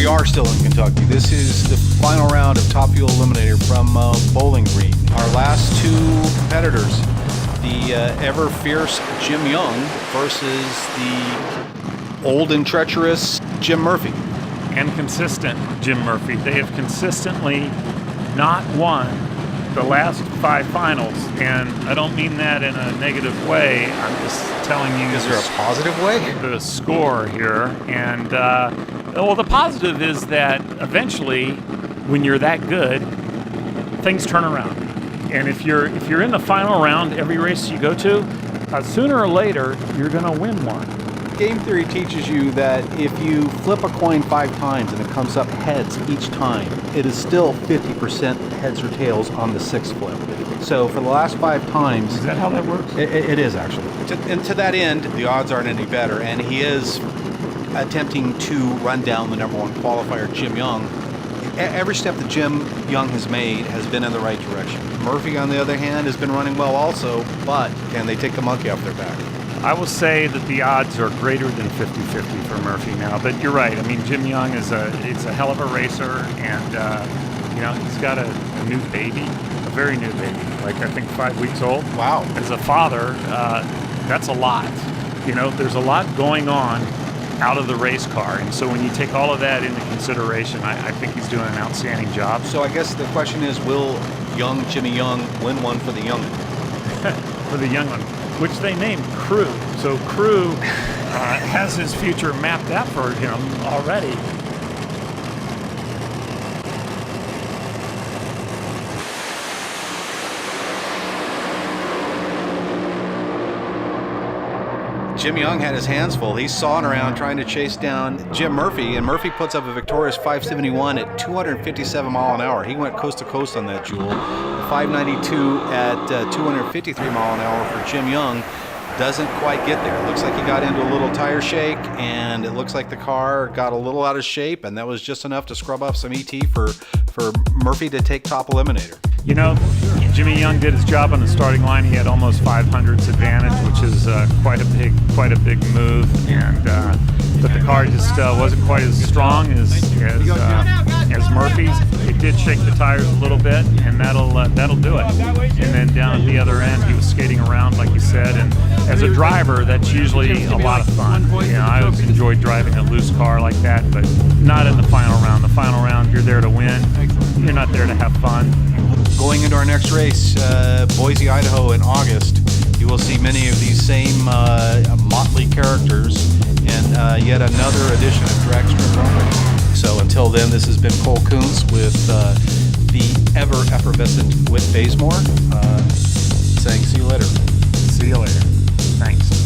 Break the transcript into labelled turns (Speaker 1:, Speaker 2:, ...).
Speaker 1: we are still in Kentucky. This is the final round of Top Fuel Eliminator from Bowling Green. Our last two competitors, the ever fierce Jim Young versus the old and treacherous Jim Murphy.
Speaker 2: And consistent Jim Murphy. They have consistently not won the last 5 finals, and I don't mean that in a negative way. I'm just telling you.
Speaker 1: Is there a positive way?
Speaker 2: The score here, and well, the positive is that eventually, when you're that good, things turn around. And if you're in the final round every race you go to, sooner or later you're going to win one.
Speaker 1: Game theory teaches you that if you flip a coin 5 times and it comes up heads each time, it is still 50% heads or tails on the 6th flip. So for the last 5 times...
Speaker 2: Is that how that works?
Speaker 1: It is, actually. And to that end, the odds aren't any better, and he is attempting to run down the #1 qualifier, Jim Young. Every step that Jim Young has made has been in the right direction. Murphy, on the other hand, has been running well also, but can they take the monkey off their back?
Speaker 2: I will say that the odds are greater than 50-50 for Murphy now, but you're right. I mean, Jim Young is a hell of a racer, and you know, he's got a new baby, a very new baby, like I think 5 weeks old.
Speaker 1: Wow.
Speaker 2: As a father, that's a lot. You know, there's a lot going on out of the race car, and so when you take all of that into consideration, I think he's doing an outstanding job.
Speaker 1: So I guess the question is, will young Jimmy Young win one for the young'un?
Speaker 2: For the young one, which they named Crew. So Crew has his future mapped out for him already.
Speaker 1: Jim Young had his hands full. He's sawing around trying to chase down Jim Murphy, and Murphy puts up a victorious 571 at 257 mile an hour. He went coast to coast on that jewel. 592 at 253 mile an hour for Jim Young. Doesn't quite get there. It looks like he got into a little tire shake, and it looks like the car got a little out of shape, and that was just enough to scrub up some ET for Murphy to take top eliminator.
Speaker 2: You know, Jimmy Young did his job on the starting line. He had almost 500s advantage, which is quite a big move. And but the car just wasn't quite as strong as Murphy's. It did shake the tires a little bit, and that'll do it. And then down at the other end, he was skating around, like you said. And as a driver, that's usually a lot of fun. You know, I always enjoyed driving a loose car like that, but not in the final round. The final round, you're there to win. You're not there to have fun.
Speaker 1: Going into our next race, Boise, Idaho in August, you will see many of these same motley characters and yet another edition of Dragsters Run. So until then, this has been Cole Kuntz with the ever-effervescent Whit Bazemore saying see you later.
Speaker 2: See you later. Thanks.